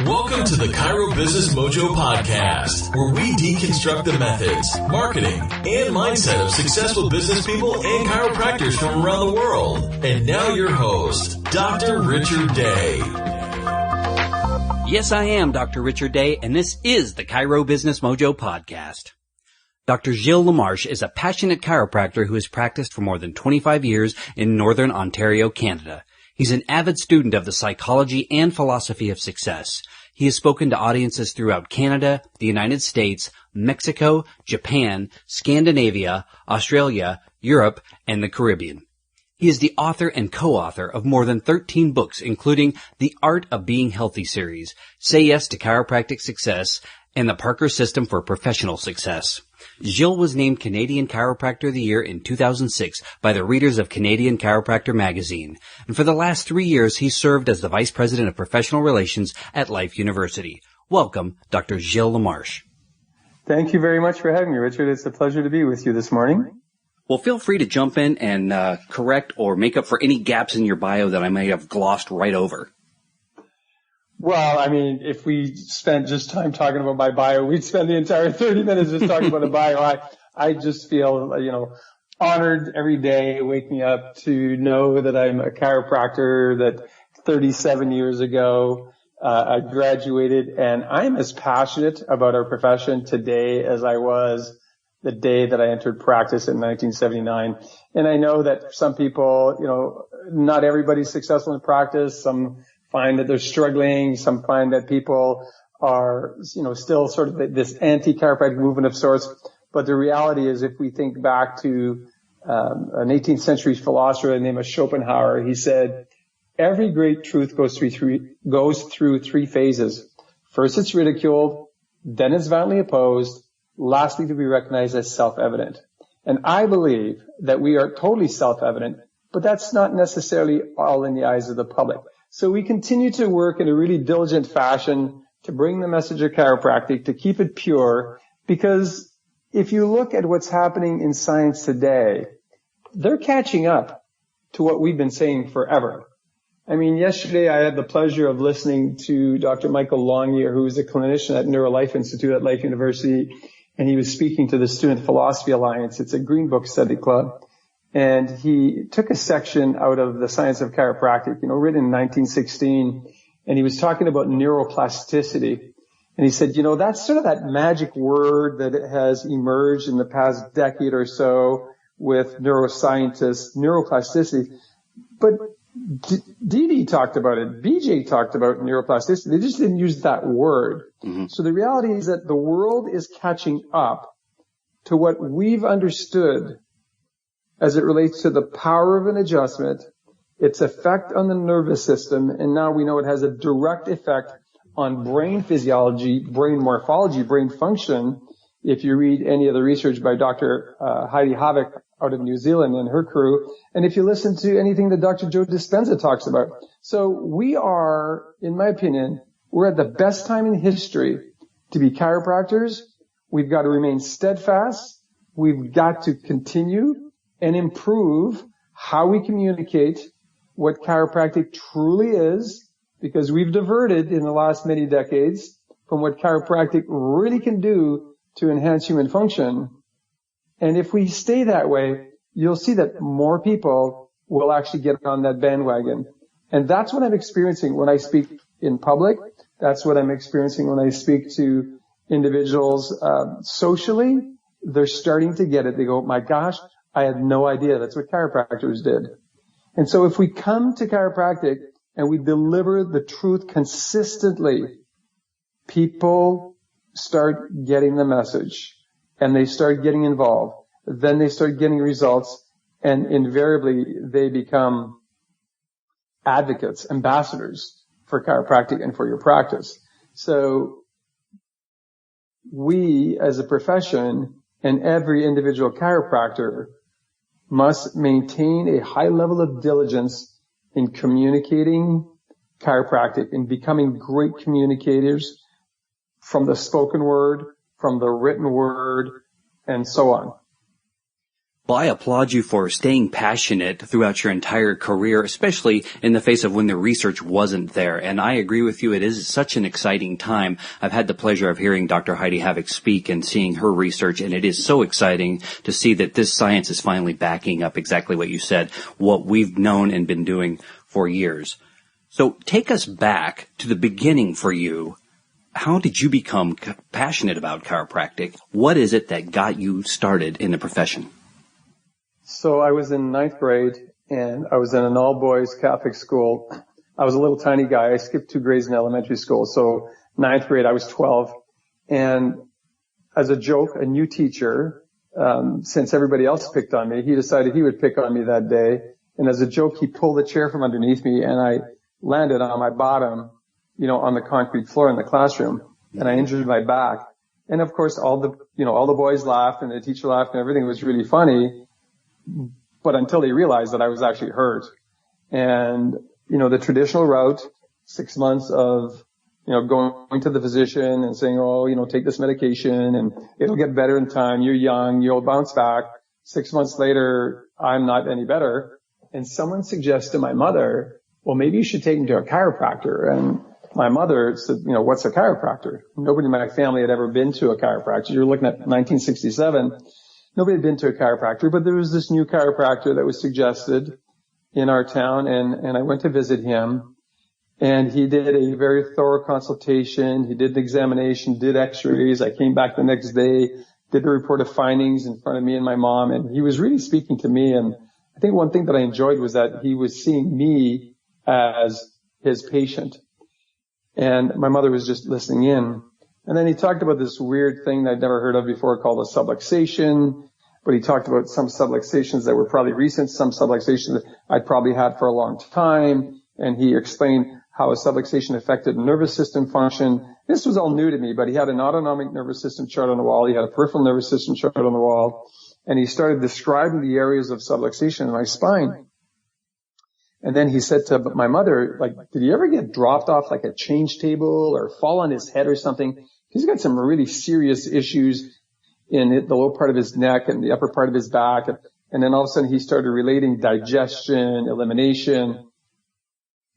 Welcome to the Chiro Business Mojo podcast, where we deconstruct the methods, marketing, and mindset of successful business people and chiropractors from around the world. And now your host, Dr. Richard Day. Yes, I am Dr. Richard Day, and this is the Chiro Business Mojo podcast. Dr. Gilles Lamarche is a passionate chiropractor who has practiced for more than 25 years in Northern Ontario, Canada. He's an avid student of the psychology and philosophy of success. He has spoken to audiences throughout Canada, the United States, Mexico, Japan, Scandinavia, Australia, Europe, and the Caribbean. He is the author and co-author of more than 13 books, including The Art of Being Healthy series, Say Yes to Chiropractic Success, and the Parker System for Professional Success. Gilles was named Canadian Chiropractor of the Year in 2006 by the readers of Canadian Chiropractor Magazine. And for the last 3 years, he served as the Vice President of Professional Relations at Life University. Welcome, Dr. Gilles Lamarche. Thank you very much for having me, Richard. It's a pleasure to be with you this morning. Well, feel free to jump in and correct or make up for any gaps in your bio that I may have glossed right over. Well, I mean, if we spent just time talking about my bio, we'd spend the entire 30 minutes just talking about a bio. I just feel, honored every day waking up to know that I'm a chiropractor, that 37 years ago, I graduated, and I'm as passionate about our profession today as I was the day that I entered practice in 1979. And I know that for some people, not everybody's successful in practice. Some find that they're struggling. Some find that people are, still sort of this anti-chiropractic movement of sorts. But the reality is, if we think back to an 18th century philosopher named Schopenhauer, he said, every great truth goes through three phases. First, it's ridiculed. Then it's violently opposed. Lastly, to be recognized as self-evident. And I believe that we are totally self-evident, but that's not necessarily all in the eyes of the public. So we continue to work in a really diligent fashion to bring the message of chiropractic, to keep it pure, because if you look at what's happening in science today, they're catching up to what we've been saying forever. I mean, yesterday I had the pleasure of listening to Dr. Michael Longyear, who is a clinician at NeuroLife Institute at Life University, and he was speaking to the Student Philosophy Alliance. It's a Green Book study club. And he took a section out of The Science of Chiropractic, written in 1916, and he was talking about neuroplasticity. And he said, that's sort of that magic word that has emerged in the past decade or so with neuroscientists, neuroplasticity. But Didi talked about it. BJ talked about neuroplasticity. They just didn't use that word. Mm-hmm. So the reality is that the world is catching up to what we've understood as it relates to the power of an adjustment, its effect on the nervous system, and now we know it has a direct effect on brain physiology, brain morphology, brain function. If you read any of the research by Dr. Heidi Havik out of New Zealand and her crew, and if you listen to anything that Dr. Joe Dispenza talks about. So we are, in my opinion, we're at the best time in history to be chiropractors. We've got to remain steadfast. We've got to continue and improve how we communicate what chiropractic truly is, because we've diverted in the last many decades from what chiropractic really can do to enhance human function. And if we stay that way, you'll see that more people will actually get on that bandwagon. And that's what I'm experiencing when I speak in public. That's what I'm experiencing when I speak to individuals socially. They're starting to get it. They go, my gosh, I had no idea that's what chiropractors did. And so if we come to chiropractic and we deliver the truth consistently, people start getting the message and they start getting involved. Then they start getting results, and invariably they become advocates, ambassadors for chiropractic and for your practice. So we as a profession and every individual chiropractor must maintain a high level of diligence in communicating chiropractic and becoming great communicators from the spoken word, from the written word, and so on. Well, I applaud you for staying passionate throughout your entire career, especially in the face of when the research wasn't there. And I agree with you. It is such an exciting time. I've had the pleasure of hearing Dr. Heidi Havoc speak and seeing her research, and it is so exciting to see that this science is finally backing up exactly what you said, what we've known and been doing for years. So take us back to the beginning for you. How did you become passionate about chiropractic? What is it that got you started in the profession? So I was in ninth grade, and I was in an all-boys Catholic school. I was a little tiny guy. I skipped 2 grades in elementary school. So ninth grade, I was 12. And as a joke, a new teacher, since everybody else picked on me, he decided he would pick on me that day. And as a joke, he pulled the chair from underneath me, and I landed on my bottom, on the concrete floor in the classroom, and I injured my back. And of course, all the boys laughed, and the teacher laughed, and everything was really funny. But until they realized that I was actually hurt. And, the traditional route, 6 months of, going to the physician and saying, take this medication and it'll get better in time. You're young. You'll bounce back. 6 months later, I'm not any better. And someone suggested to my mother, well, maybe you should take him to a chiropractor. And my mother said, what's a chiropractor? Nobody in my family had ever been to a chiropractor. You're looking at 1967. Nobody had been to a chiropractor, but there was this new chiropractor that was suggested in our town, and I went to visit him, and he did a very thorough consultation. He did an examination, did x-rays. I came back the next day, did a report of findings in front of me and my mom, and he was really speaking to me. And I think one thing that I enjoyed was that he was seeing me as his patient, and my mother was just listening in. And then he talked about this weird thing that I'd never heard of before called a subluxation. But he talked about some subluxations that were probably recent, some subluxations that I'd probably had for a long time. And he explained how a subluxation affected nervous system function. This was all new to me, but he had an autonomic nervous system chart on the wall. He had a peripheral nervous system chart on the wall. And he started describing the areas of subluxation in my spine. And then he said to my mother, did he ever get dropped off like a change table or fall on his head or something? He's got some really serious issues in the lower part of his neck and the upper part of his back. And then all of a sudden he started relating digestion, elimination.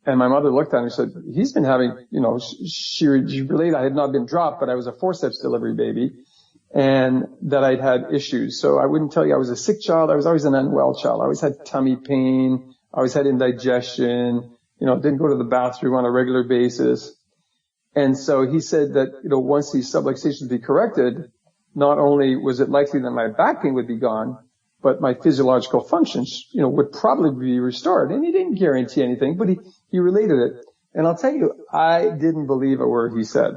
And my mother looked at him and said, he's been having, she relayed I had not been dropped, but I was a forceps delivery baby and that I'd had issues. So I wouldn't tell you I was a sick child. I was always an unwell child. I always had tummy pain. I always had indigestion, didn't go to the bathroom on a regular basis. And so he said that, once these subluxations be corrected, not only was it likely that my back pain would be gone, but my physiological functions, would probably be restored. And he didn't guarantee anything, but he related it. And I'll tell you, I didn't believe a word he said.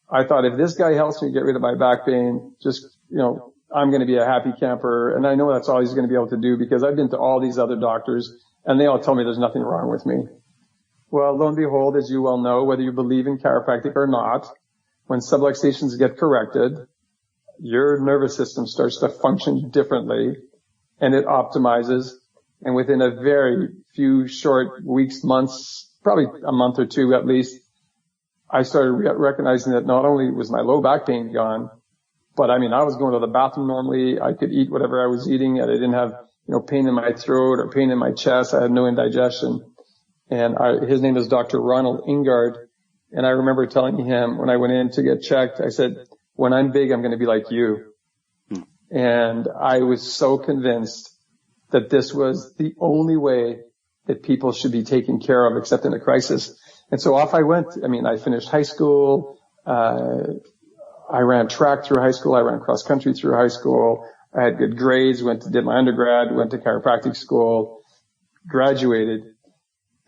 I thought if this guy helps me get rid of my back pain, just, I'm going to be a happy camper. And I know that's all he's going to be able to do because I've been to all these other doctors and they all tell me there's nothing wrong with me. Well, lo and behold, as you well know, whether you believe in chiropractic or not, when subluxations get corrected, your nervous system starts to function differently and it optimizes. And within a very few short weeks, months, probably a month or two at least, I started recognizing that not only was my low back pain gone, but I was going to the bathroom normally. I could eat whatever I was eating and I didn't have, pain in my throat or pain in my chest. I had no indigestion. And his name is Dr. Ronald Ingard. And I remember telling him when I went in to get checked, I said, when I'm big, I'm going to be like you. And I was so convinced that this was the only way that people should be taken care of except in a crisis. And so off I went. I finished high school. I ran track through high school. I ran cross country through high school. I had good grades, did my undergrad, went to chiropractic school, graduated.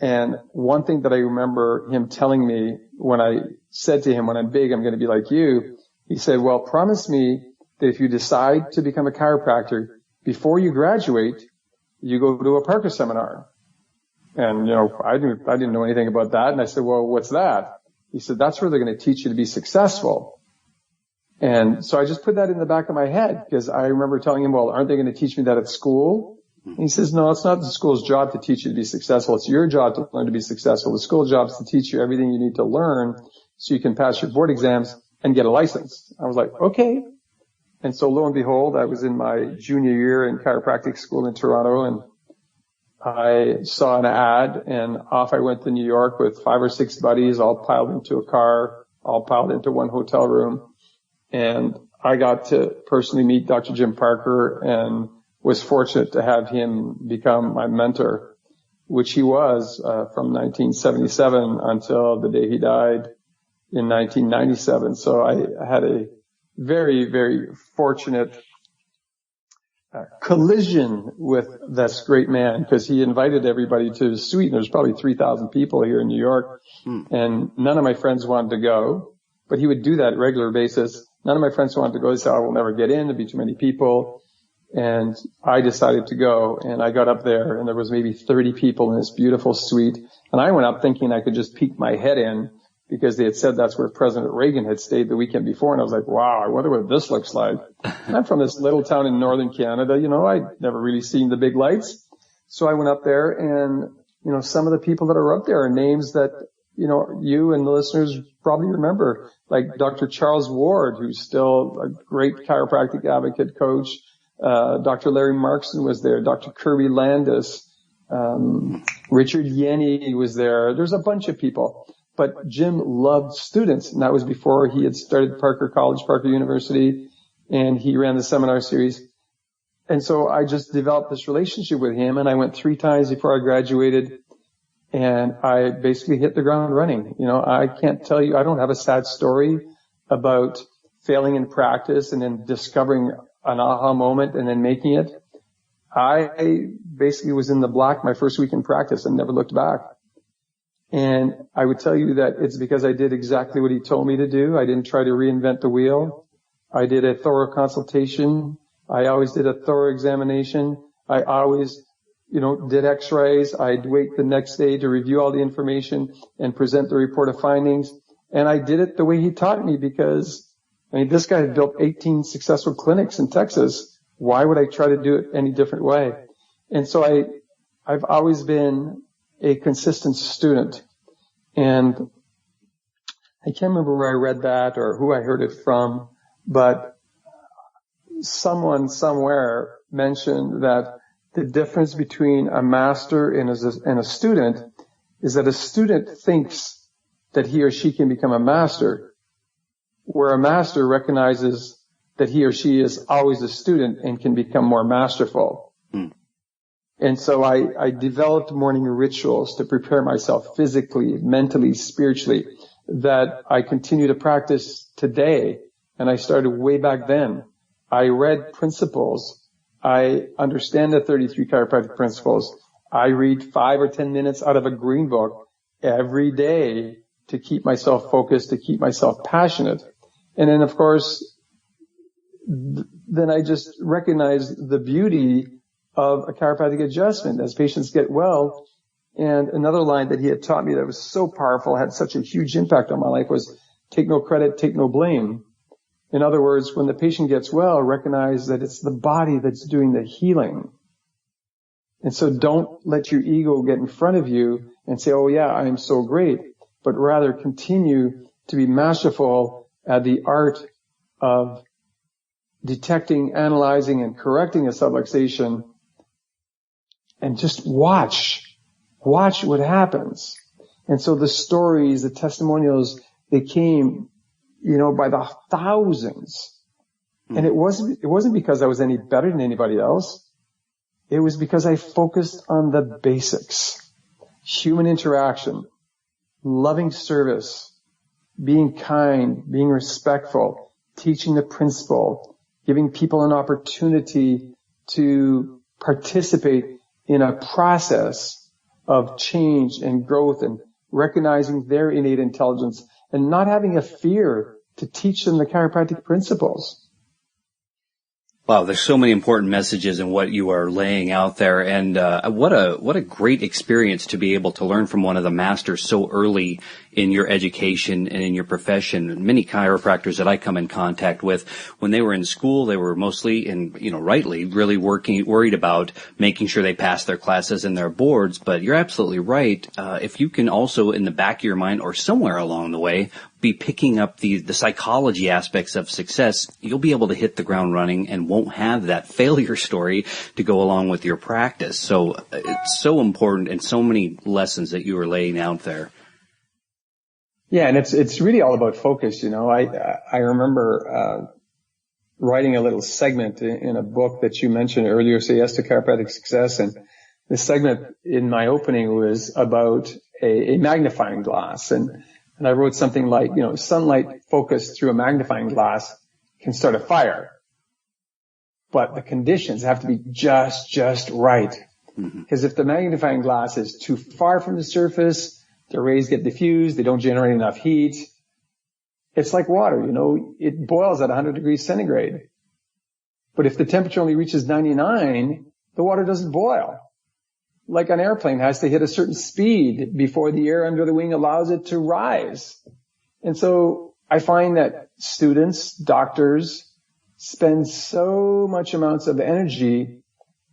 And one thing that I remember him telling me when I said to him, when I'm big, I'm going to be like you, he said, well, promise me that if you decide to become a chiropractor, before you graduate, you go to a Parker seminar. And, I didn't know anything about that. And I said, well, what's that? He said, that's where they're going to teach you to be successful. And so I just put that in the back of my head because I remember telling him, well, aren't they going to teach me that at school? And he says, no, it's not the school's job to teach you to be successful. It's your job to learn to be successful. The school job is to teach you everything you need to learn so you can pass your board exams and get a license. I was like, okay. And so lo and behold, I was in my junior year in chiropractic school in Toronto, and I saw an ad, and off I went to New York with 5 or 6 buddies, all piled into a car, all piled into one hotel room. And I got to personally meet Dr. Jim Parker and was fortunate to have him become my mentor, which he was from 1977 until the day he died in 1997. So I had a very, very fortunate collision with this great man, because he invited everybody to his suite. There's probably 3,000 people here in New York, and none of my friends wanted to go, but he would do that on a regular basis. None of my friends wanted to go. They said, I will never get in. There'd be too many people. And I decided to go, and I got up there, and there was maybe 30 people in this beautiful suite. And I went up thinking I could just peek my head in, because they had said that's where President Reagan had stayed the weekend before. And I was like, wow, I wonder what this looks like. I'm from this little town in northern Canada. I'd never really seen the big lights. So I went up there, and, some of the people that are up there are names that, you and the listeners probably remember, like Dr. Charles Ward, who's still a great chiropractic advocate coach. Dr. Larry Markson was there. Dr. Kirby Landis, Richard Yenny was there. There's a bunch of people. But Jim loved students, and that was before he had started Parker College, Parker University, and he ran the seminar series. And so I just developed this relationship with him, and I went 3 times before I graduated, and I basically hit the ground running. I can't tell you, I don't have a sad story about failing in practice and then discovering an aha moment and then making it. I basically was in the black my first week in practice and never looked back. And I would tell you that it's because I did exactly what he told me to do. I didn't try to reinvent the wheel. I did a thorough consultation. I always did a thorough examination. I always, did x-rays. I'd wait the next day to review all the information and present the report of findings. And I did it the way he taught me, because, this guy had built 18 successful clinics in Texas. Why would I try to do it any different way? And so I've always been a consistent student. And I can't remember where I read that or who I heard it from, but someone somewhere mentioned that the difference between a master and a student is that a student thinks that he or she can become a master, where a master recognizes that he or she is always a student and can become more masterful. And so I developed morning rituals to prepare myself physically, mentally, spiritually, that I continue to practice today. And I started way back then. I read principles. I understand the 33 chiropractic principles. I read 5 or 10 minutes out of a green book every day to keep myself focused, to keep myself passionate. And then, of course, then I just recognized the beauty of a chiropractic adjustment as patients get well. And another line that he had taught me that was so powerful, had such a huge impact on my life, was take no credit, take no blame. In other words, when the patient gets well, recognize that it's the body that's doing the healing. And so don't let your ego get in front of you and say, oh yeah, I am so great, but rather continue to be masterful at the art of detecting, analyzing, and correcting a subluxation. And just watch what happens. And so the stories, the testimonials, they came, by the thousands. And it wasn't because I was any better than anybody else. It was because I focused on the basics. Human interaction, loving service, being kind, being respectful, teaching the principle, giving people an opportunity to participate in a process of change and growth, and recognizing their innate intelligence and not having a fear to teach them the chiropractic principles. Wow, there's so many important messages in what you are laying out there, and what a great experience to be able to learn from one of the masters so early in your education and in your profession. Many chiropractors that I come in contact with, when they were in school, they were mostly, and rightly, really worried about making sure they passed their classes and their boards. But you're absolutely right. If you can also, in the back of your mind or somewhere along the way, be picking up the psychology aspects of success, you'll be able to hit the ground running and won't have that failure story to go along with your practice. So it's so important, and so many lessons that you are laying out there. Yeah, and it's really all about focus. I remember writing a little segment in a book that you mentioned earlier, Say Yes to Chiropractic Success, and the segment in my opening was about a magnifying glass, and I wrote something like, sunlight focused through a magnifying glass can start a fire, but the conditions have to be just right. Because if the magnifying glass is too far from the surface, the rays get diffused, they don't generate enough heat. It's like water, it boils at 100 degrees centigrade. But if the temperature only reaches 99, the water doesn't boil. Like an airplane has to hit a certain speed before the air under the wing allows it to rise. And so I find that students, doctors, spend so much amounts of energy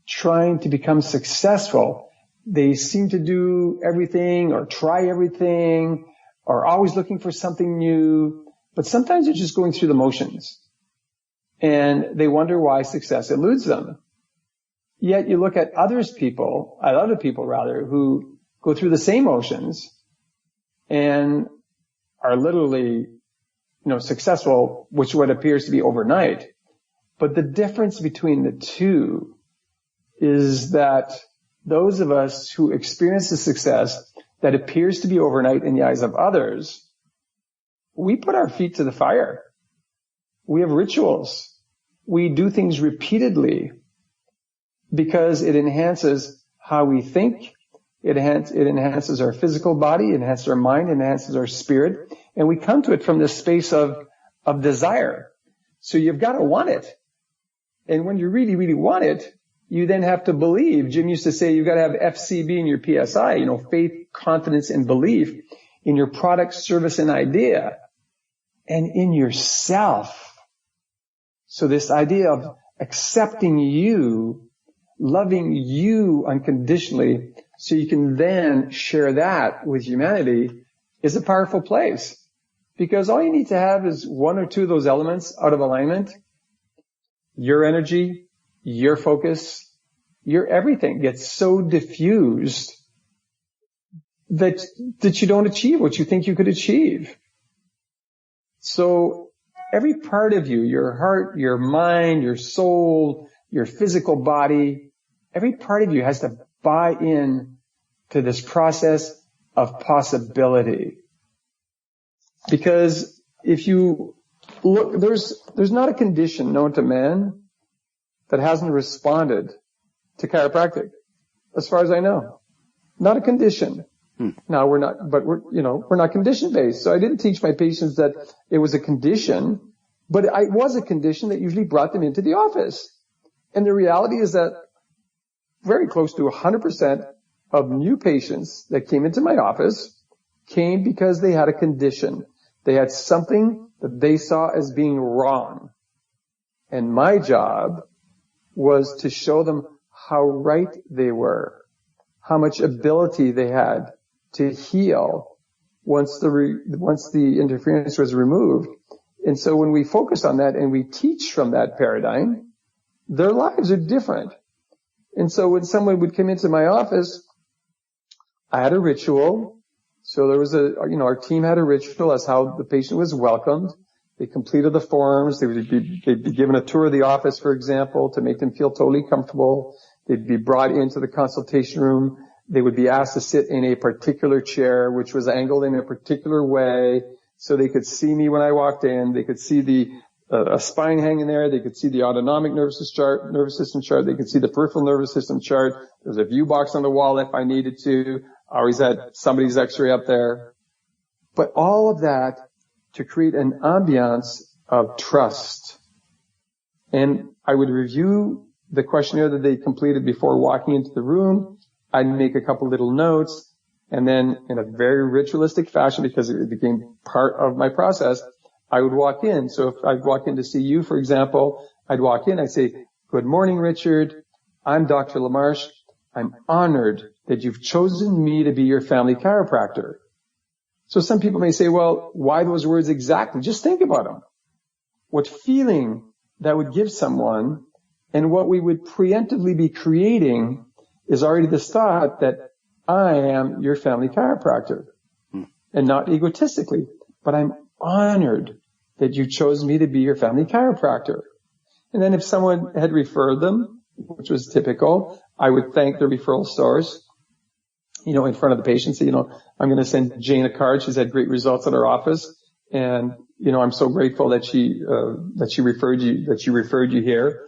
trying to become successful. They seem to do everything or try everything or always looking for something new, but sometimes they're just going through the motions and they wonder why success eludes them. Yet you look at other people who go through the same motions and are literally, successful, which what appears to be overnight. But the difference between the two is that those of us who experience the success that appears to be overnight in the eyes of others, we put our feet to the fire. We have rituals. We do things repeatedly because it enhances how we think. It enhances our physical body, it enhances our mind, it enhances our spirit. And we come to it from this space of desire. So you've got to want it. And when you really, really want it, you then have to believe. Jim used to say you've got to have FCB in your PSI, faith, confidence, and belief in your product, service, and idea, and in yourself. So this idea of accepting you, loving you unconditionally, so you can then share that with humanity is a powerful place. Because all you need to have is one or two of those elements out of alignment. Your energy, your focus, your everything gets so diffused that you don't achieve what you think you could achieve. So every part of you, your heart, your mind, your soul, your physical body, every part of you has to buy in to this process of possibility. Because if you look, there's not a condition known to man that hasn't responded to chiropractic, as far as I know. Not a condition. Now we're not condition based. So I didn't teach my patients that it was a condition, but it was a condition that usually brought them into the office. And the reality is that very close to 100% of new patients that came into my office came because they had a condition. They had something that they saw as being wrong. And my job was to show them how right they were, how much ability they had to heal once the interference was removed. And so when we focus on that and we teach from that paradigm, their lives are different. And so when someone would come into my office, I had a ritual. So there was our team had a ritual as how the patient was welcomed. They completed the forms. They'd be given a tour of the office, for example, to make them feel totally comfortable. They'd be brought into the consultation room. They would be asked to sit in a particular chair, which was angled in a particular way, so they could see me when I walked in. They could see a spine hanging there. They could see the autonomic nervous system chart. They could see the peripheral nervous system chart. There was a view box on the wall if I needed to. I always had somebody's x-ray up there. But all of that to create an ambiance of trust. And I would review the questionnaire that they completed before walking into the room. I'd make a couple little notes. And then in a very ritualistic fashion, because it became part of my process, I would walk in. So if I'd walk in to see you, for example, I'd walk in, I'd say, "Good morning, Richard. I'm Dr. Lamarche. I'm honored that you've chosen me to be your family chiropractor." So some people may say, well, why those words exactly? Just think about them. What feeling that would give someone, and what we would preemptively be creating is already this thought that I am your family chiropractor. And not egotistically, but I'm honored that you chose me to be your family chiropractor. And then if someone had referred them, which was typical, I would thank the referral source, in front of the patient, say, I'm going to send Jane a card. She's had great results at our office. And, I'm so grateful that she referred you here.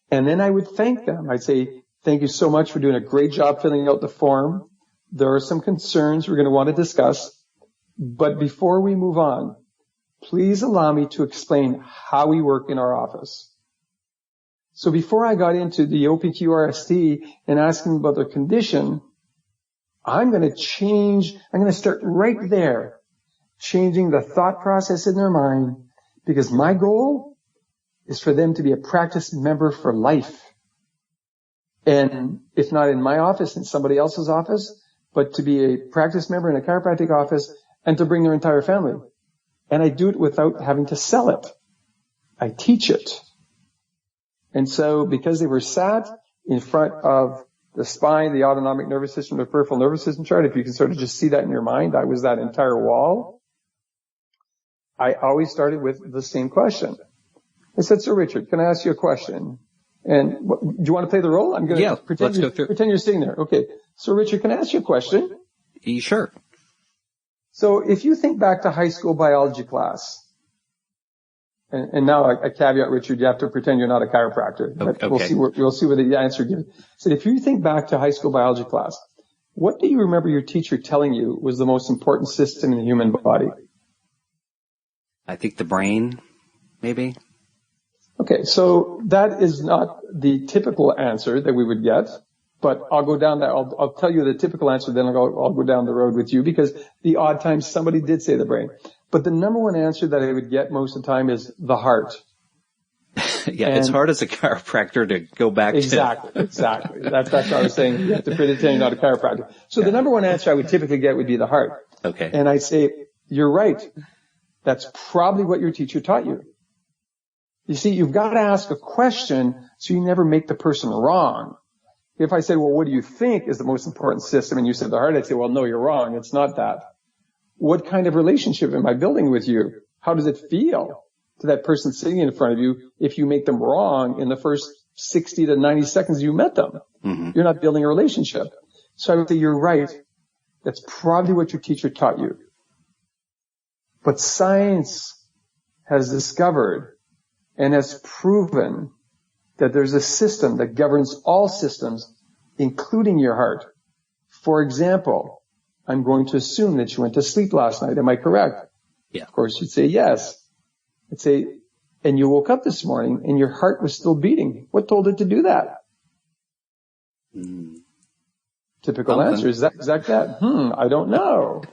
And then I would thank them. I'd say, thank you so much for doing a great job filling out the form. There are some concerns we're going to want to discuss. But before we move on, please allow me to explain how we work in our office. So before I got into the OPQ-RST and asking about their condition, I'm going to start right there, changing the thought process in their mind, because my goal is for them to be a practice member for life. And if not in my office, in somebody else's office, but to be a practice member in a chiropractic office and to bring their entire family. And I do it without having to sell it. I teach it. And so because they were sat in front of the spine, the autonomic nervous system, the peripheral nervous system chart, if you can sort of just see that in your mind, that was that entire wall. I always started with the same question. I said, "So Richard, can I ask you a question?" And do you want to play the role? I'm going to pretend you're sitting there. Okay. So Richard, can I ask you a question? Sure. So if you think back to high school biology class, and now a caveat, Richard, you have to pretend you're not a chiropractor. But okay. We'll see where the answer gives. So if you think back to high school biology class, what do you remember your teacher telling you was the most important system in the human body? I think the brain, maybe. Okay, so that is not the typical answer that we would get, but I'll go down that. I'll tell you the typical answer, then I'll go down the road with you, because the odd times somebody did say the brain. But the number one answer that I would get most of the time is the heart. Yeah, it's hard as a chiropractor to go back to. Exactly. That's what I was saying. You have to pretend you're not a chiropractor. So the number one answer I would typically get would be the heart. Okay. And I'd say, you're right. That's probably what your teacher taught you. You see, you've got to ask a question so you never make the person wrong. If I said, well, what do you think is the most important system? And you said the heart, I'd say, well, no, you're wrong. It's not that. What kind of relationship am I building with you? How does it feel to that person sitting in front of you if you make them wrong in the first 60 to 90 seconds you met them? Mm-hmm. You're not building a relationship. So I would say, you're right. That's probably what your teacher taught you. But science has discovered and has proven that there's a system that governs all systems, including your heart. For example, I'm going to assume that you went to sleep last night. Am I correct? Yeah. Of course, you'd say yes. I'd say, and you woke up this morning and your heart was still beating. What told it to do that? Typical answer is that. I don't know.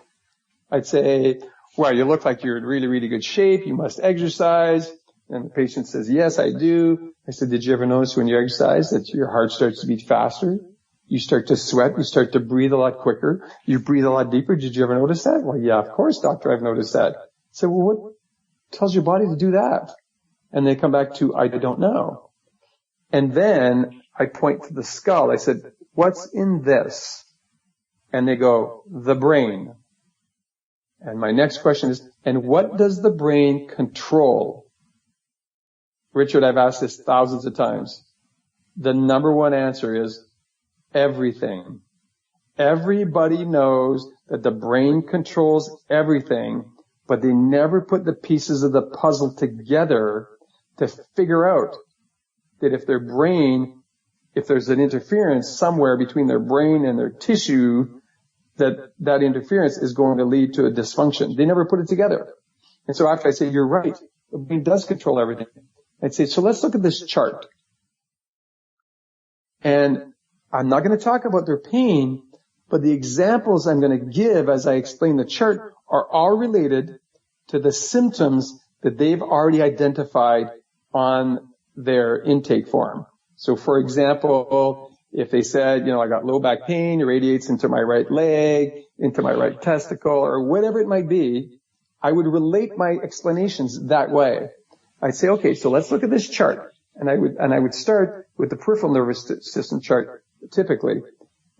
I'd say, well, you look like you're in really, really good shape. You must exercise. And the patient says, yes, I do. I said, did you ever notice when you exercise that your heart starts to beat faster? You start to sweat. You start to breathe a lot quicker. You breathe a lot deeper. Did you ever notice that? Well, yeah, of course, doctor, I've noticed that. I said, well, what tells your body to do that? And they come back to, I don't know. And then I point to the skull. I said, what's in this? And they go, the brain. And my next question is, and what does the brain control? Richard, I've asked this thousands of times. The number one answer is everything. Everybody knows that the brain controls everything, but they never put the pieces of the puzzle together to figure out that if there's an interference somewhere between their brain and their tissue, that interference is going to lead to a dysfunction. They never put it together. And so after I say, you're right, the brain does control everything, I'd say, so let's look at this chart. And I'm not going to talk about their pain, But the examples I'm going to give as I explain the chart are all related to the symptoms that they've already identified on their intake form. So for example, if they said, I got low back pain, it radiates into my right leg, into my right testicle, or whatever it might be, I would relate my explanations that way. I'd say, okay, so let's look at this chart. And I would start with the peripheral nervous system chart typically.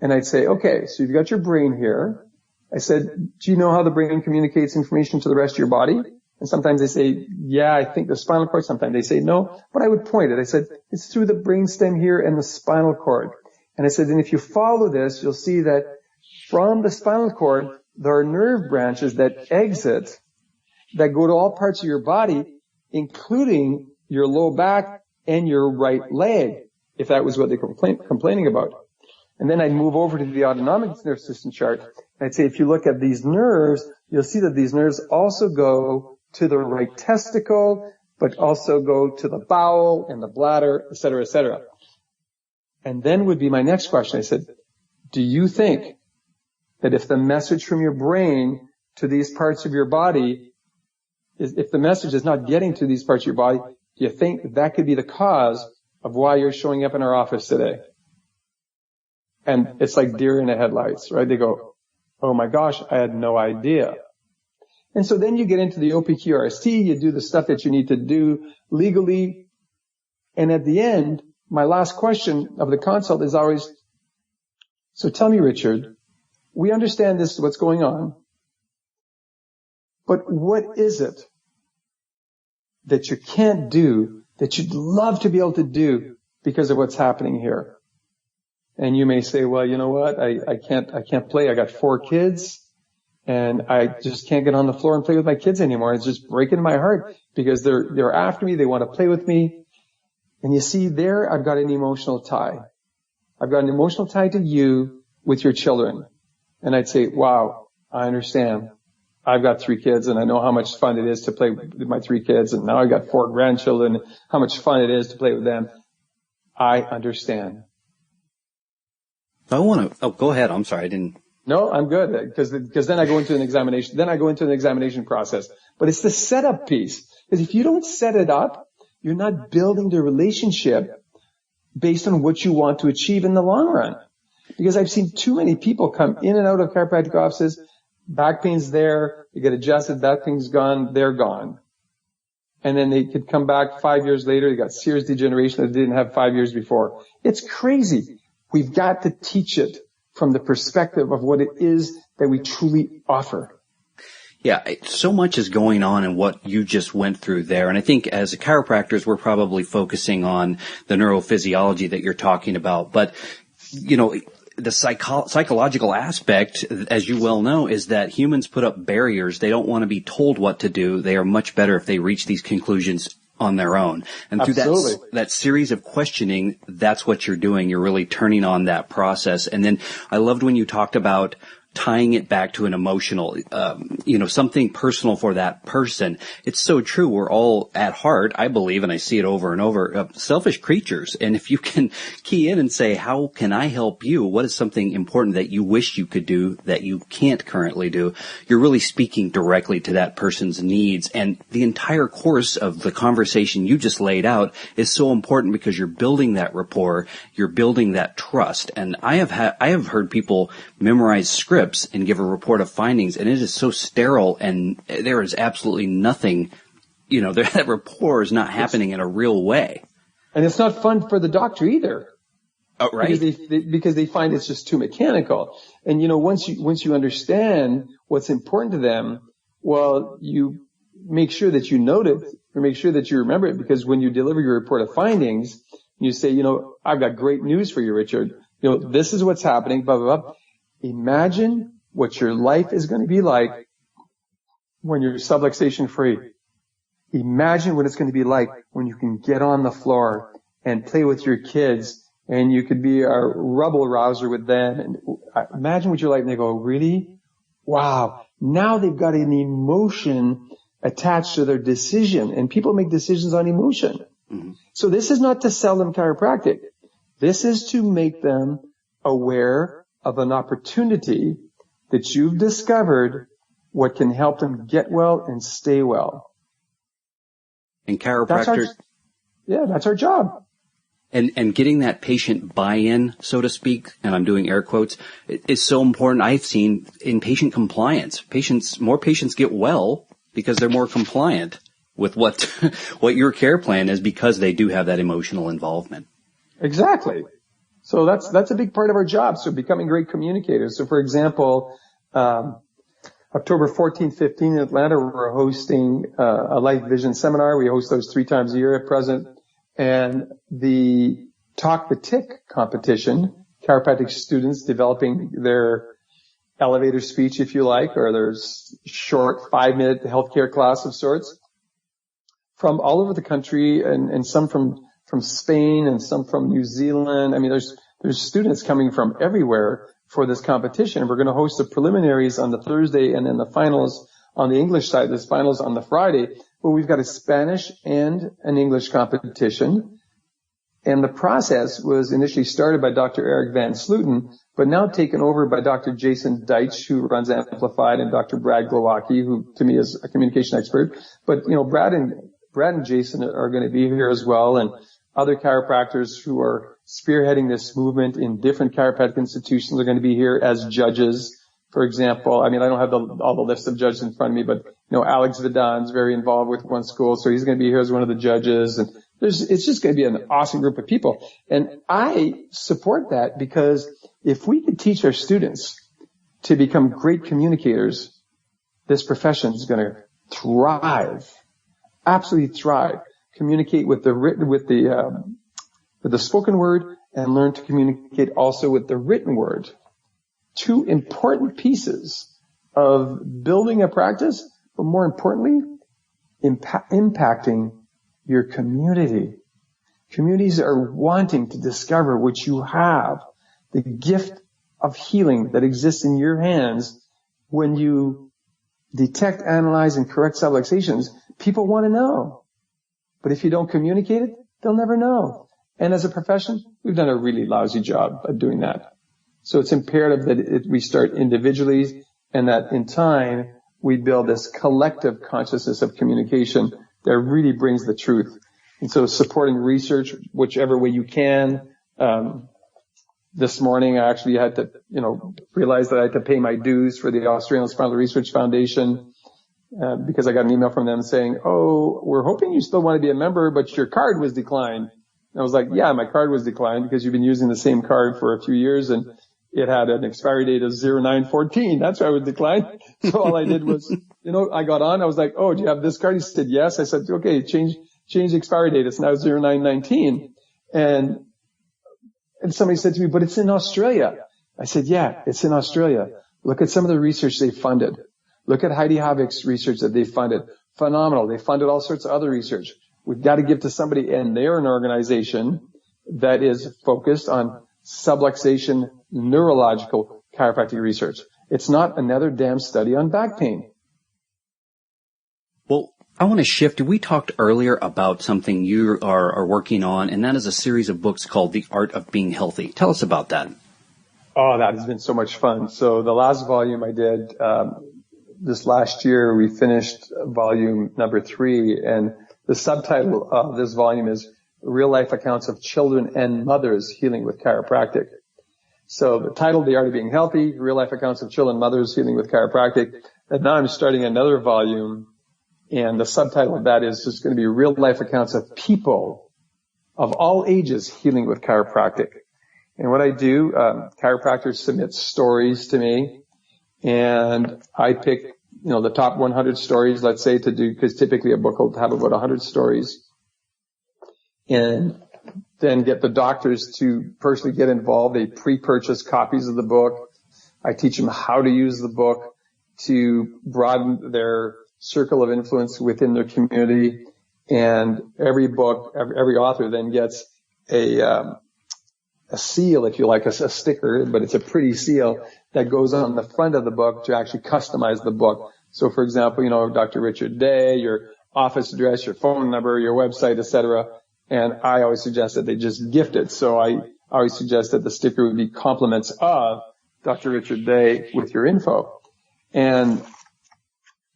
And I'd say, okay, so you've got your brain here. I said, do you know how the brain communicates information to the rest of your body? And sometimes they say, yeah, I think the spinal cord. Sometimes they say no, but I would point it. I said, it's through the brainstem here and the spinal cord. And I said, and if you follow this, you'll see that from the spinal cord, there are nerve branches that exit, that go to all parts of your body, including your low back and your right leg, if that was what they were complaining about. And then I'd move over to the autonomic nervous system chart. And I'd say, if you look at these nerves, you'll see that these nerves also go to the right testicle, but also go to the bowel and the bladder, et cetera, et cetera. And then would be my next question. I said, do you think that if the message from your brain to these parts of your body if the message is not getting to these parts of your body, do you think that could be the cause of why you're showing up in our office today? And it's like deer in the headlights, right? They go, oh my gosh, I had no idea. And so then you get into the OPQRST, you do the stuff that you need to do legally. And at the end, my last question of the consult is always, so tell me, Richard, we understand this is what's going on, but what is it that you can't do that you'd love to be able to do because of what's happening here? And you may say, well, you know what? I can't play. I got 4 kids and I just can't get on the floor and play with my kids anymore. It's just breaking my heart because they're after me. They want to play with me. And you see there, I've got an emotional tie. I've got an emotional tie to you with your children. And I'd say, wow, I understand. I've got 3 kids and I know how much fun it is to play with my 3 kids. And now I've got 4 grandchildren, how much fun it is to play with them. I understand. I want to, go ahead. I'm sorry. I didn't. No, I'm good. Because then I go into an examination. Then I go into an examination process. But it's the setup piece. Because if you don't set it up, you're not building the relationship based on what you want to achieve in the long run. Because I've seen too many people come in and out of chiropractic offices. Back pain's there. They get adjusted. Back pain's gone. They're gone. And then they could come back 5 years later. They got serious degeneration that they didn't have 5 years before. It's crazy. We've got to teach it from the perspective of what it is that we truly offer. Yeah, so much is going on in what you just went through there. And I think as chiropractors, we're probably focusing on the neurophysiology that you're talking about. But, you know, the psychological aspect, as you well know, is that humans put up barriers. They don't want to be told what to do. They are much better if they reach these conclusions on their own. And Absolutely. Through that series of questioning, that's what you're doing. You're really turning on that process. And then I loved when you talked about tying it back to an emotional, something personal for that person. It's so true. We're all at heart, I believe, and I see it over and over, selfish creatures. And if you can key in and say, how can I help you? What is something important that you wish you could do that you can't currently do? You're really speaking directly to that person's needs. And the entire course of the conversation you just laid out is so important because you're building that rapport. You're building that trust. And I have heard people memorize scripts and give a report of findings, and it is so sterile, and there is absolutely nothing, that rapport is not happening in a real way. And it's not fun for the doctor either. Oh, right. Because they find it's just too mechanical. And, once you understand what's important to them, well, you make sure that you note it, or make sure that you remember it, because when you deliver your report of findings, you say, I've got great news for you, Richard. This is what's happening, blah, blah, blah. Imagine what your life is going to be like when you're subluxation free. Imagine what it's going to be like when you can get on the floor and play with your kids and you could be a rubble rouser with them. And imagine what you're like. And they go, really? Wow. Now they've got an emotion attached to their decision, and people make decisions on emotion. Mm-hmm. So this is not to sell them chiropractic. This is to make them aware of an opportunity that you've discovered what can help them get well and stay well. And chiropractors. That's our job. And getting that patient buy-in, so to speak, and I'm doing air quotes, is so important. I've seen in patient compliance, more patients get well because they're more compliant with what your care plan is, because they do have that emotional involvement. Exactly. So that's a big part of our job. So becoming great communicators. So for example, October 14th, 15th in Atlanta, we're hosting a Life Vision seminar. We host those 3 times a year at present. And the Talk the Tick competition, chiropractic students developing their elevator speech, if you like, or their short 5-minute healthcare class of sorts, from all over the country, and some from Spain and some from New Zealand. I mean, there's students coming from everywhere for this competition. We're going to host the preliminaries on the Thursday and then the finals on the English side. There's finals on the Friday. Well, we've got a Spanish and an English competition. And the process was initially started by Dr. Eric Van Slooten, but now taken over by Dr. Jason Deitch, who runs Amplified, and Dr. Brad Glowacki, who to me is a communication expert. But, Brad and Jason are going to be here as well, and other chiropractors who are spearheading this movement in different chiropractic institutions are going to be here as judges. For example, I don't have all the list of judges in front of me, but, Alex Vidon's very involved with one school, so he's going to be here as one of the judges. And it's just going to be an awesome group of people. And I support that, because if we could teach our students to become great communicators, this profession is going to thrive, absolutely thrive. Communicate with the spoken word, and learn to communicate also with the written word. 2 important pieces of building a practice, but more importantly, impacting your community. Communities are wanting to discover what you have, the gift of healing that exists in your hands. When you detect, analyze, and correct subluxations, people want to know. But if you don't communicate it, they'll never know. And as a profession, we've done a really lousy job of doing that. So it's imperative that we start individually, and that in time we build this collective consciousness of communication that really brings the truth. And so supporting research, whichever way you can. This morning I actually had to, realize that I had to pay my dues for the Australian Spinal Research Foundation. Because I got an email from them saying, "Oh, we're hoping you still want to be a member, but your card was declined." And I was like, "Yeah, my card was declined because you've been using the same card for a few years, and it had an expiry date of 09/14. That's why it was declined." So all I did was, I got on. I was like, "Oh, do you have this card?" He said, "Yes." I said, "Okay, change the expiry date. It's now 09/19. And somebody said to me, "But it's in Australia." I said, "Yeah, it's in Australia. Look at some of the research they funded. Look at Heidi Havek's research that they funded. Phenomenal. They funded all sorts of other research. We've got to give to somebody, and they're an organization that is focused on subluxation neurological chiropractic research. It's not another damn study on back pain." Well, I want to shift. We talked earlier about something you are working on, and that is a series of books called The Art of Being Healthy. Tell us about that. Oh, that has been so much fun. So the last volume I did, this last year, we finished volume number 3, and the subtitle of this volume is Real Life Accounts of Children and Mothers Healing with Chiropractic. So the title, The Art of Being Healthy, Real Life Accounts of Children and Mothers Healing with Chiropractic. And now I'm starting another volume, and the subtitle of that is just going to be Real Life Accounts of People of all ages healing with chiropractic. And what I do, chiropractors submit stories to me, and I pick, the top 100 stories, let's say, to do, because typically a book will have about 100 stories, and then get the doctors to personally get involved. They pre-purchase copies of the book. I teach them how to use the book to broaden their circle of influence within their community. And every book, every author then gets a seal, if you like, a sticker, but it's a pretty seal that goes on the front of the book to actually customize the book. So, for example, Dr. Richard Day, your office address, your phone number, your website, etc. And I always suggest that they just gift it. So I always suggest that the sticker would be compliments of Dr. Richard Day, with your info. And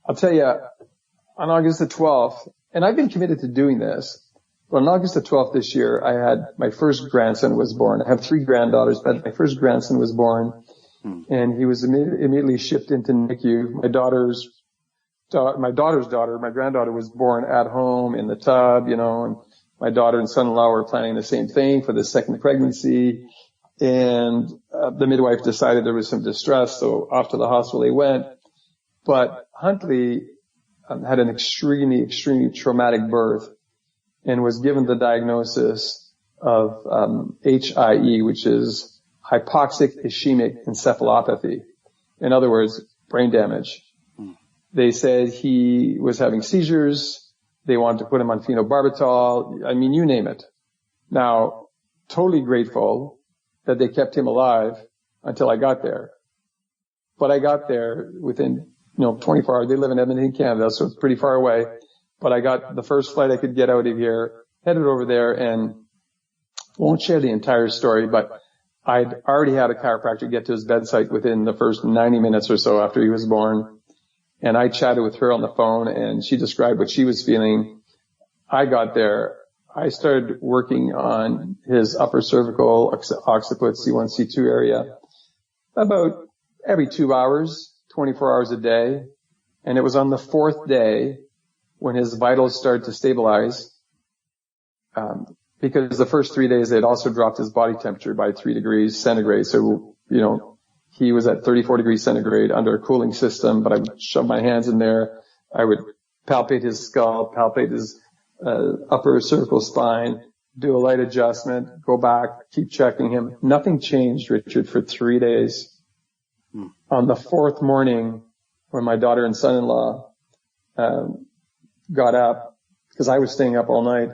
I'll tell you, on August the 12th, and I've been committed to doing this, but on August the 12th this year, I had my first grandson was born. I have 3 granddaughters, but my first grandson was born, and he was immediately shipped into NICU. My daughter's daughter, my granddaughter, was born at home in the tub, and my daughter and son-in-law were planning the same thing for the second pregnancy. And the midwife decided there was some distress, so off to the hospital they went. But Huntley had an extremely, extremely traumatic birth and was given the diagnosis of HIE, which is hypoxic ischemic encephalopathy. In other words, brain damage. They said he was having seizures. They wanted to put him on phenobarbital. I mean, you name it. Now, totally grateful that they kept him alive until I got there. But I got there within, 24 hours. They live in Edmonton, Canada, so it's pretty far away. But I got the first flight I could get out of here, headed over there, and won't share the entire story, but I'd already had a chiropractor get to his bedside within the first 90 minutes or so after he was born. And I chatted with her on the phone, and she described what she was feeling. I got there. I started working on his upper cervical occiput C1, C2 area about every 2 hours, 24 hours a day. And it was on the 4th day when his vitals started to stabilize, because the first 3 days they'd also dropped his body temperature by 3 degrees centigrade. So, he was at 34 degrees centigrade under a cooling system, but I would shove my hands in there. I would palpate his skull, palpate his upper cervical spine, do a light adjustment, go back, keep checking him. Nothing changed, Richard, for 3 days. On the 4th morning, when my daughter and son-in-law got up, because I was staying up all night,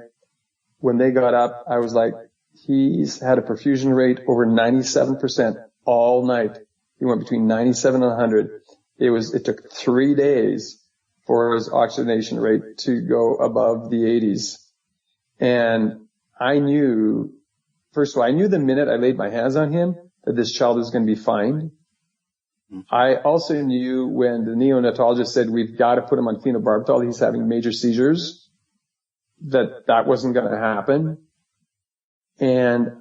when they got up, I was like, he's had a perfusion rate over 97% all night. He went between 97 and 100. It took 3 days for his oxygenation rate to go above the 80s. And I knew, first of all, I knew the minute I laid my hands on him that this child was going to be fine. I also knew when the neonatologist said, we've got to put him on phenobarbital, he's having major seizures, that wasn't going to happen. And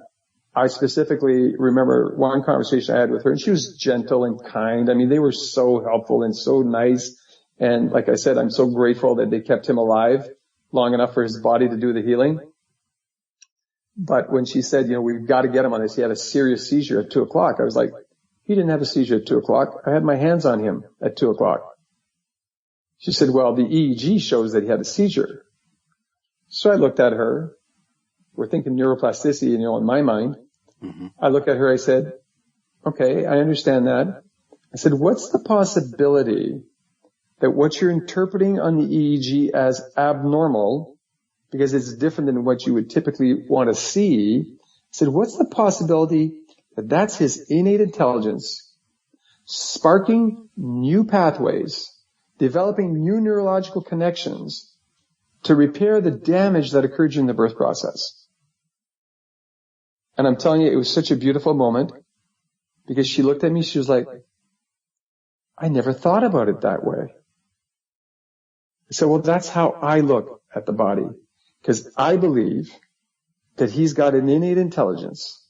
I specifically remember one conversation I had with her, and she was gentle and kind. I mean, they were so helpful and so nice. And like I said, I'm so grateful that they kept him alive long enough for his body to do the healing. But when she said, we've got to get him on this, he had a serious seizure at 2 o'clock. I was like, he didn't have a seizure at 2 o'clock. I had my hands on him at 2 o'clock. She said, well, the EEG shows that he had a seizure. So I looked at her. We're thinking neuroplasticity, in my mind. Mm-hmm. I looked at her, I said, okay, I understand that. I said, what's the possibility that what you're interpreting on the EEG as abnormal, because it's different than what you would typically want to see, I said, what's the possibility that that's his innate intelligence sparking new pathways, developing new neurological connections to repair the damage that occurred during the birth process? And I'm telling you, it was such a beautiful moment because she looked at me, she was like, I never thought about it that way. I said, well, that's how I look at the body, because I believe that he's got an innate intelligence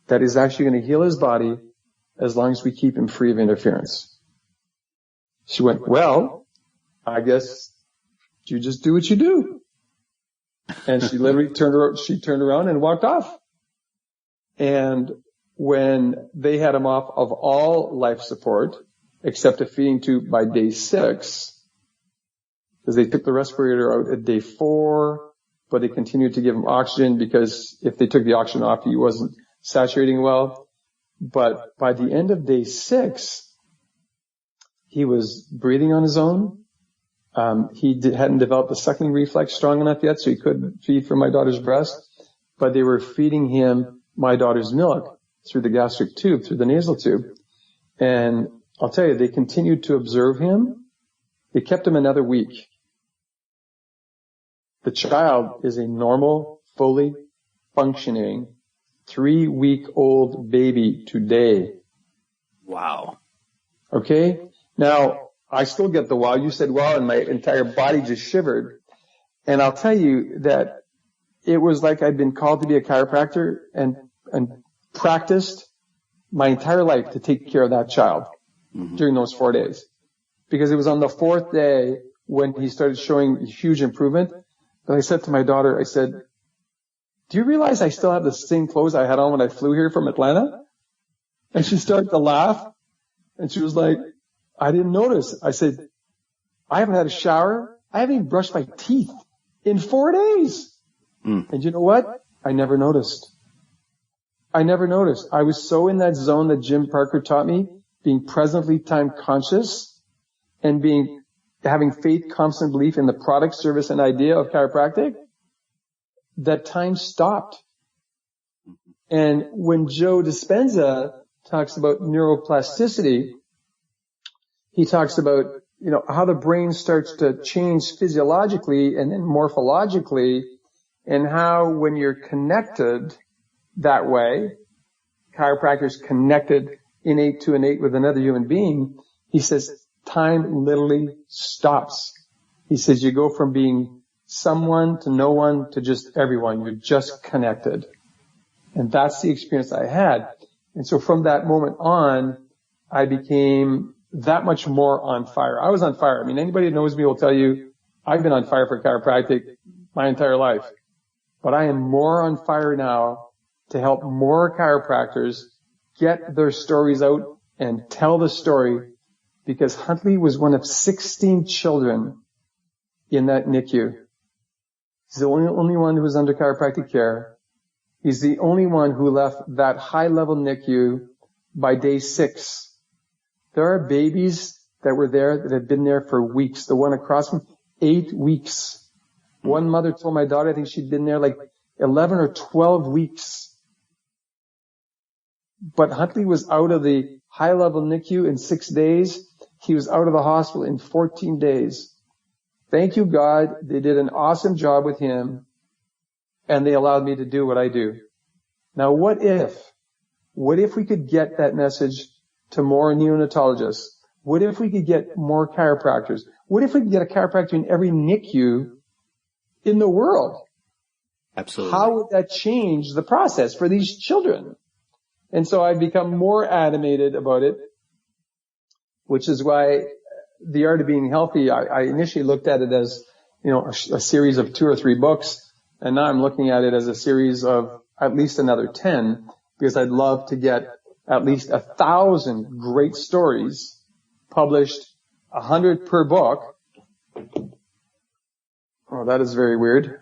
that is actually going to heal his body as long as we keep him free of interference. She went, well, I guess you just do what you do. And she literally turned around and walked off. And when they had him off of all life support, except a feeding tube by day 6, because they took the respirator out at day 4, but they continued to give him oxygen because if they took the oxygen off, he wasn't saturating well. But by the end of day 6, he was breathing on his own. He hadn't developed the suckling reflex strong enough yet, so he couldn't feed from my daughter's breast. But they were feeding him my daughter's milk through the gastric tube, through the nasal tube. And I'll tell you, they continued to observe him. They kept him another week. The child is a normal, fully functioning 3-week-old baby today. Wow. Okay. Now, I still get the wow. You said wow, and my entire body just shivered. And I'll tell you that it was like I'd been called to be a chiropractor and practiced my entire life to take care of that child during those 4 days. Because it was on the fourth day when he started showing huge improvement that I said to my daughter, I said, do you realize I still have the same clothes I had on when I flew here from Atlanta? And she started to laugh and she was like, I didn't notice. I said, I haven't had a shower. I haven't even brushed my teeth in 4 days. And you know what? I never noticed. I was so in that zone that Jim Parker taught me, being presently time conscious and having faith, constant belief in the product, service, and idea of chiropractic, that time stopped. And when Joe Dispenza talks about neuroplasticity, he talks about, how the brain starts to change physiologically and then morphologically, and how when you're connected that way, chiropractors connected innate with another human being, he says time literally stops. He says you go from being someone to no one to just everyone. You're just connected. And that's the experience I had. And so from that moment on, I became that much more on fire. I was on fire. I mean, anybody that knows me will tell you I've been on fire for chiropractic my entire life. But I am more on fire now to help more chiropractors get their stories out and tell the story, because Huntley was one of 16 children in that NICU. He's the only one who was under chiropractic care. He's the only one who left that high-level NICU by day 6. There are babies that were there that had been there for weeks. The one across from 8 weeks. One mother told my daughter, I think she'd been there like 11 or 12 weeks. But Huntley was out of the high-level NICU in 6 days. He was out of the hospital in 14 days. Thank you, God. They did an awesome job with him, and they allowed me to do what I do. Now, what if we could get that message to more neonatologists? What if we could get more chiropractors? What if we could get a chiropractor in every NICU in the world? Absolutely. How would that change the process for these children? And so I've become more animated about it, which is why The Art of Being Healthy, I initially looked at it as, a series of 2 or 3 books, and now I'm looking at it as a series of at least another 10, because I'd love to get at least 1,000 great stories published, 100 per book. Oh, that is very weird.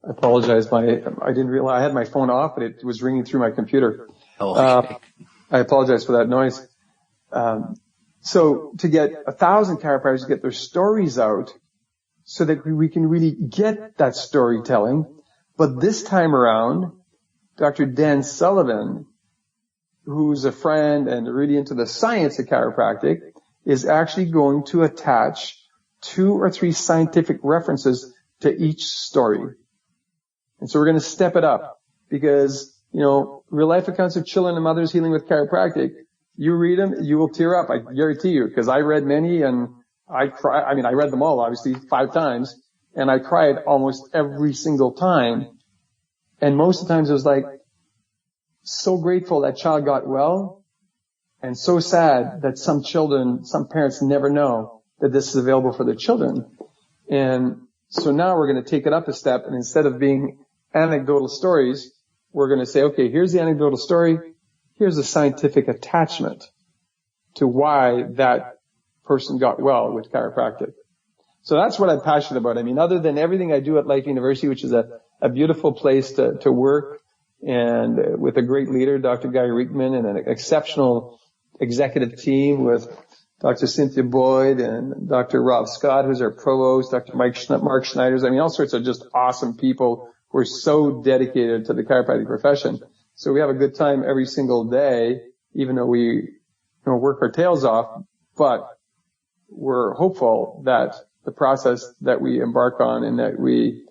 I apologize. I didn't realize I had my phone off, but it was ringing through my computer. Oh, okay. I apologize for that noise. So to get 1,000 chiropractors to get their stories out so that we can really get that storytelling. But this time around, Dr. Dan Sullivan, who's a friend and really into the science of chiropractic, is actually going to attach 2 or 3 scientific references to each story. And so we're going to step it up because, real life accounts of children and mothers healing with chiropractic, you read them, you will tear up, I guarantee you, because I read many and I read them all, obviously, 5 times, and I cried almost every single time. And most of the times it was like, so grateful that child got well, and so sad that some parents never know that this is available for their children. And so now we're going to take it up a step, and instead of being anecdotal stories, we're going to say, okay, here's the anecdotal story, here's a scientific attachment to why that person got well with chiropractic. So that's what I'm passionate about. I mean, other than everything I do at Life University, which is a beautiful place to work, and with a great leader, Dr. Guy Riekman, and an exceptional executive team with Dr. Cynthia Boyd and Dr. Rob Scott, who's our provost, Dr. Mark Schneiders. I mean, all sorts of just awesome people who are so dedicated to the chiropractic profession. So we have a good time every single day, even though we work our tails off, but we're hopeful that the process that we embark on and that we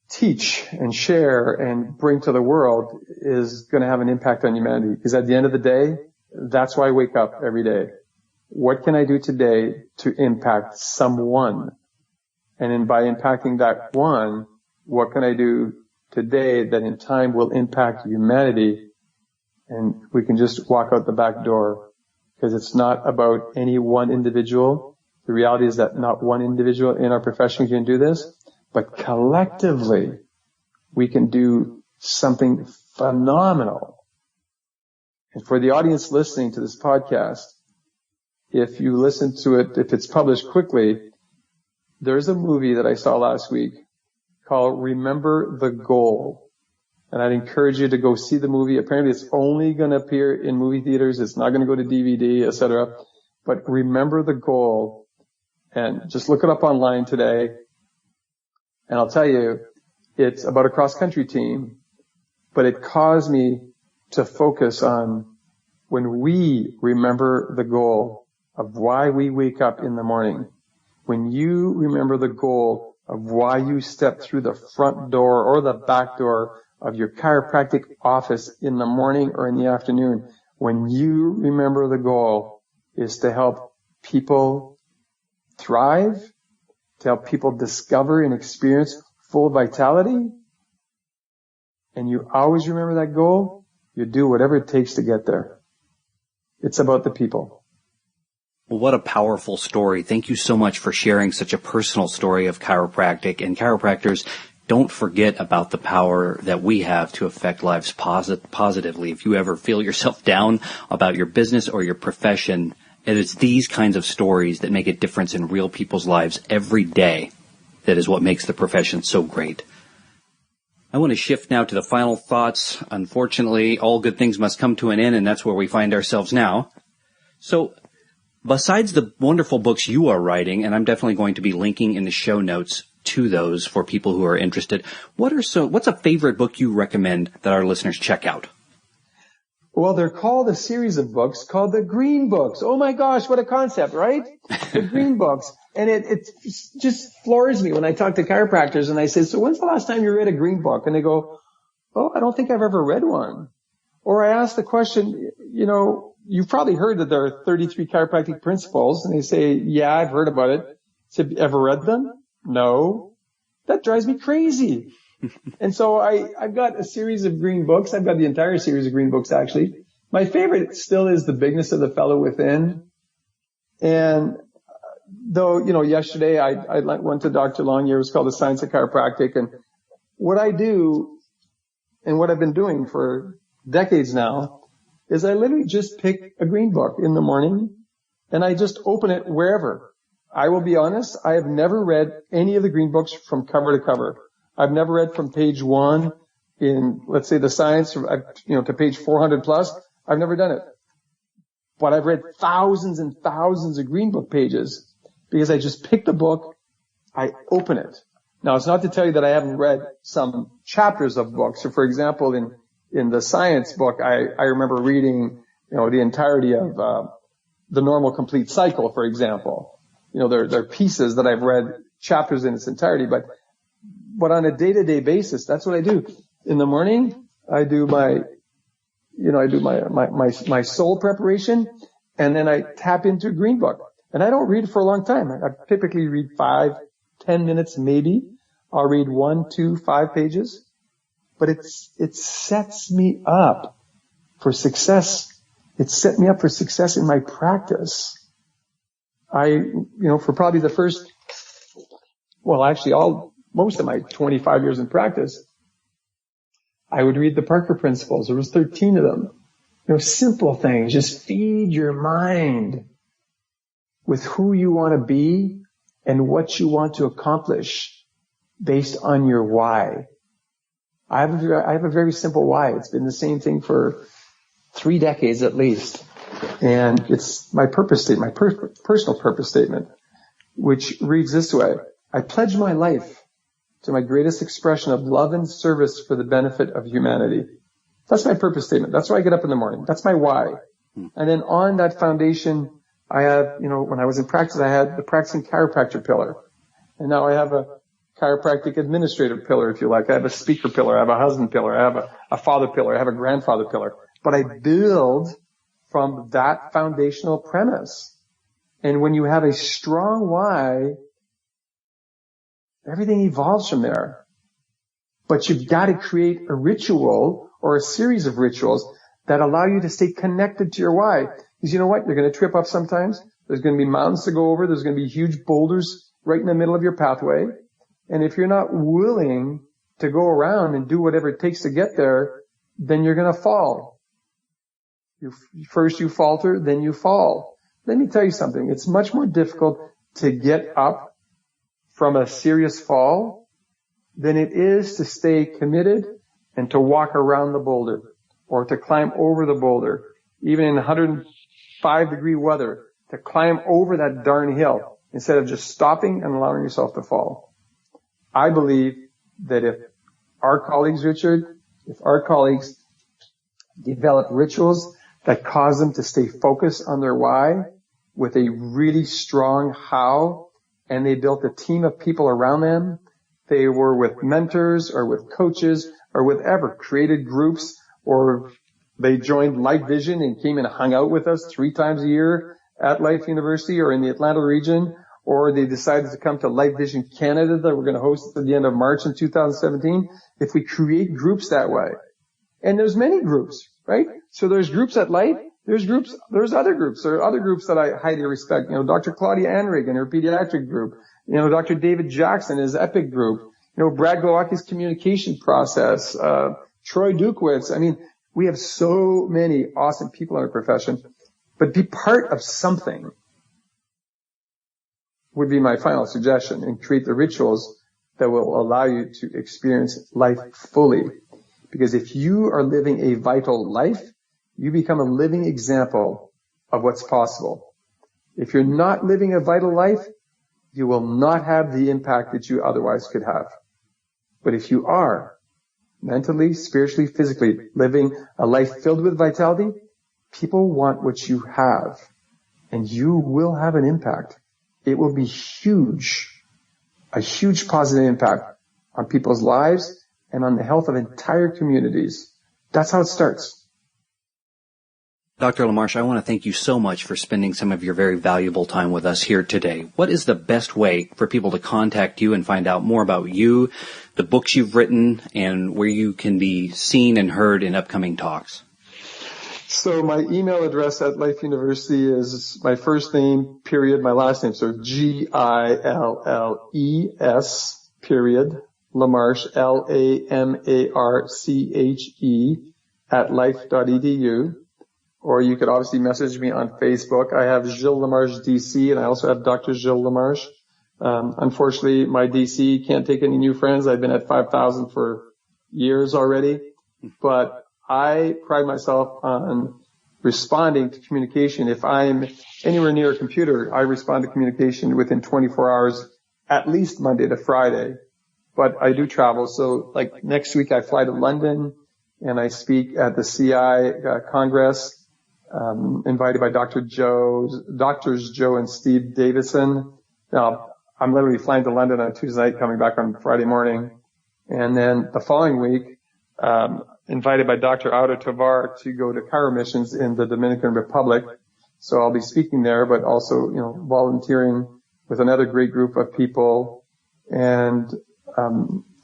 teach and share and bring to the world is going to have an impact on humanity. Because at the end of the day, that's why I wake up every day. What can I do today to impact someone? And then by impacting that one, what can I do today that in time will impact humanity? And we can just walk out the back door, because it's not about any one individual. The reality is that not one individual in our profession can do this, but collectively we can do something phenomenal. And for the audience listening to this podcast, if you listen to it, if it's published quickly, there's a movie that I saw last week called Remember the Goal. And I'd encourage you to go see the movie. Apparently it's only going to appear in movie theaters. It's not going to go to DVD, etc. But Remember the Goal. And just look it up online today. And I'll tell you, it's about a cross-country team. But it caused me to focus on when we remember the goal of why we wake up in the morning. When you remember the goal of why you step through the front door or the back door of your chiropractic office in the morning or in the afternoon, when you remember the goal is to help people thrive, to help people discover and experience full vitality, and you always remember that goal, you do whatever it takes to get there. It's about the people. Well, what a powerful story. Thank you so much for sharing such a personal story of chiropractic. And chiropractors, don't forget about the power that we have to affect lives positively. If you ever feel yourself down about your business or your profession, it is these kinds of stories that make a difference in real people's lives every day. That is what makes the profession so great. I want to shift now to the final thoughts. Unfortunately, all good things must come to an end, and that's where we find ourselves now. So, besides the wonderful books you are writing, and I'm definitely going to be linking in the show notes to those for people who are interested, what's a favorite book you recommend that our listeners check out? Well, they're called a series of books called the Green Books. Oh my gosh, what a concept, right? The Green Books. And it just floors me when I talk to chiropractors and I say, so when's the last time you read a Green Book? And they go, oh, I don't think I've ever read one. Or I ask the question, you've probably heard that there are 33 chiropractic principles. And they say, yeah, I've heard about it. I said, ever read them? No. That drives me crazy. And so I've got a series of Green Books. I've got the entire series of Green Books, actually. My favorite still is The Bigness of the Fellow Within. And though, yesterday I went to Dr. Longyear. It was called The Science of Chiropractic. And what I do and what I've been doing for decades now is I literally just pick a Green Book in the morning and I just open it wherever. I will be honest, I have never read any of the Green Books from cover to cover. I've never read from page 1 in, let's say, the science, to page 400 plus. I've never done it. But I've read thousands and thousands of Green Book pages because I just pick the book, I open it. Now, it's not to tell you that I haven't read some chapters of books. So, for example, in the science book, I remember reading, the entirety of the Normal Complete Cycle, for example. There are pieces that I've read chapters in its entirety, but on a day-to-day basis, that's what I do. In the morning, I do my soul preparation, and then I tap into a Green Book. And I don't read for a long time. I typically read 5, 10 minutes maybe. I'll read 1, 2, 5 pages. But it sets me up for success. It set me up for success in my practice. For probably the first, most of my 25 years in practice, I would read the Parker Principles. There was 13 of them. Simple things. Just feed your mind with who you want to be and what you want to accomplish based on your why. I have a very simple why. It's been the same thing for 3 decades at least. And it's my purpose statement, my personal purpose statement, which reads this way. I pledge my life to my greatest expression of love and service for the benefit of humanity. That's my purpose statement. That's why I get up in the morning. That's my why. And then on that foundation, I have, when I was in practice, I had the practicing chiropractor pillar. And now I have a chiropractic administrative pillar, if you like. I have a speaker pillar. I have a husband pillar. I have a father pillar. I have a grandfather pillar. But I build from that foundational premise. And when you have a strong why, everything evolves from there. But you've got to create a ritual or a series of rituals that allow you to stay connected to your why. Because you know what? You're going to trip up sometimes. There's going to be mountains to go over. There's going to be huge boulders right in the middle of your pathway. And if you're not willing to go around and do whatever it takes to get there, then you're going to fall. First you falter, then you fall. Let me tell you something. It's much more difficult to get up from a serious fall than it is to stay committed and to walk around the boulder or to climb over the boulder, even in 105-degree weather, to climb over that darn hill instead of just stopping and allowing yourself to fall. I believe that if our colleagues develop rituals that cause them to stay focused on their why with a really strong how, and they built a team of people around them, they were with mentors or with coaches or whatever, created groups, or they joined Life Vision and came and hung out with us 3 times a year at Life University or in the Atlanta region, or they decided to come to Life Vision Canada that we're going to host at the end of March in 2017. If we create groups that way, and there's many groups, right? So there's groups at Life, there's other groups. There are other groups that I highly respect. You know, Dr. Claudia Anrig and her pediatric group. You know, Dr. David Jackson, his EPIC group. You know, Brad Glowacki's communication process. Troy Dukewitz. I mean, we have so many awesome people in our profession, but be part of something would be my final suggestion, and create the rituals that will allow you to experience life fully. Because if you are living a vital life, you become a living example of what's possible. If you're not living a vital life, you will not have the impact that you otherwise could have. But if you are mentally, spiritually, physically living a life filled with vitality, people want what you have, and you will have an impact. It will be huge, a huge positive impact on people's lives and on the health of entire communities. That's how it starts. Dr. Lamarche, I want to thank you so much for spending some of your very valuable time with us here today. What is the best way for people to contact you and find out more about you, the books you've written, and where you can be seen and heard in upcoming talks? So my email address at Life University is my first name, period, my last name. So Gilles, period, Lamarche, Lamarche, @life.edu. Or you could obviously message me on Facebook. I have Gilles Lamarche DC, and I also have Dr. Gilles Lamarche. Unfortunately, my DC can't take any new friends. I've been at 5,000 for years already. But I pride myself on responding to communication. If I'm anywhere near a computer, I respond to communication within 24 hours, at least Monday to Friday. But I do travel. So like next week, I fly to London and I speak at the CI Congress. Invited by Doctors Joe and Steve Davison. Now, I'm literally flying to London on Tuesday night, coming back on Friday morning. And then the following week, invited by Dr. Auto Tovar to go to Chiro missions in the Dominican Republic. So I'll be speaking there, but also, you know, volunteering with another great group of people. And,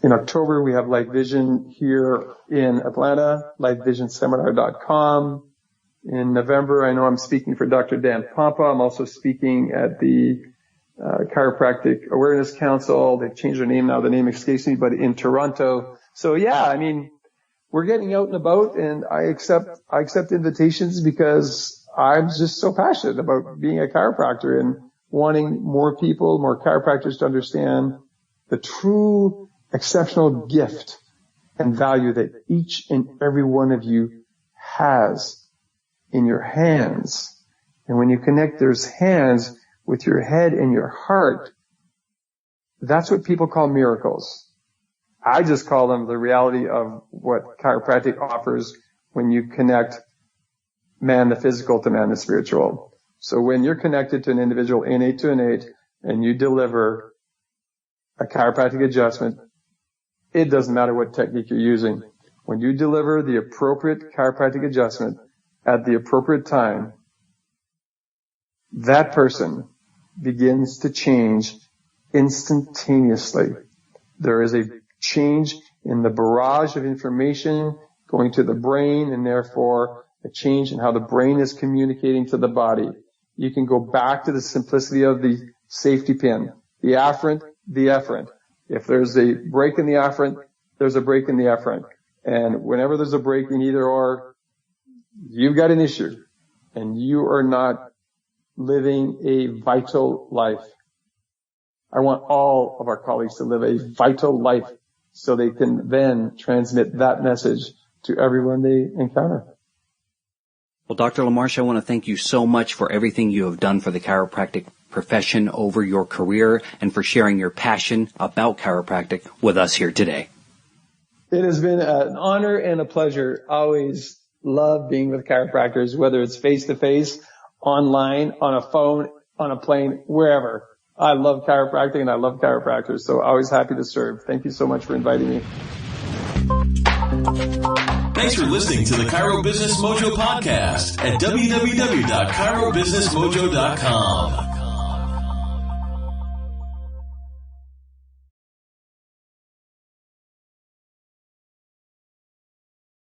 in October, we have Life Vision here in Atlanta, lifevisionseminar.com. In November, I know I'm speaking for Dr. Dan Pompa. I'm also speaking at the Chiropractic Awareness Council. They've changed their name now. The name escapes me, but in Toronto. So yeah, I mean, we're getting out and about, and I accept invitations because I'm just so passionate about being a chiropractor and wanting more people, more chiropractors to understand the true exceptional gift and value that each and every one of you has in your hands. And when you connect those hands with your head and your heart, that's what people call miracles. I just call them the reality of what chiropractic offers when you connect man the physical to man the spiritual. So when you're connected to an individual innate to innate and you deliver a chiropractic adjustment, it doesn't matter what technique you're using. When you deliver the appropriate chiropractic adjustment at the appropriate time, that person begins to change instantaneously. There is a change in the barrage of information going to the brain, and therefore a change in how the brain is communicating to the body. You can go back to the simplicity of the safety pin, the afferent, the efferent. If there's a break in the afferent, there's a break in the efferent. And whenever there's a break in either or, you've got an issue, and you are not living a vital life. I want all of our colleagues to live a vital life so they can then transmit that message to everyone they encounter. Well, Dr. Lamarche, I want to thank you so much for everything you have done for the chiropractic profession over your career and for sharing your passion about chiropractic with us here today. It has been an honor and a pleasure. Always love being with chiropractors, whether it's face-to-face, online, on a phone, on a plane, wherever. I love chiropractic and I love chiropractors, so always happy to serve. Thank you so much for inviting me. Thanks for listening to the Chiro Business Mojo podcast at www.chirobusinessmojo.com.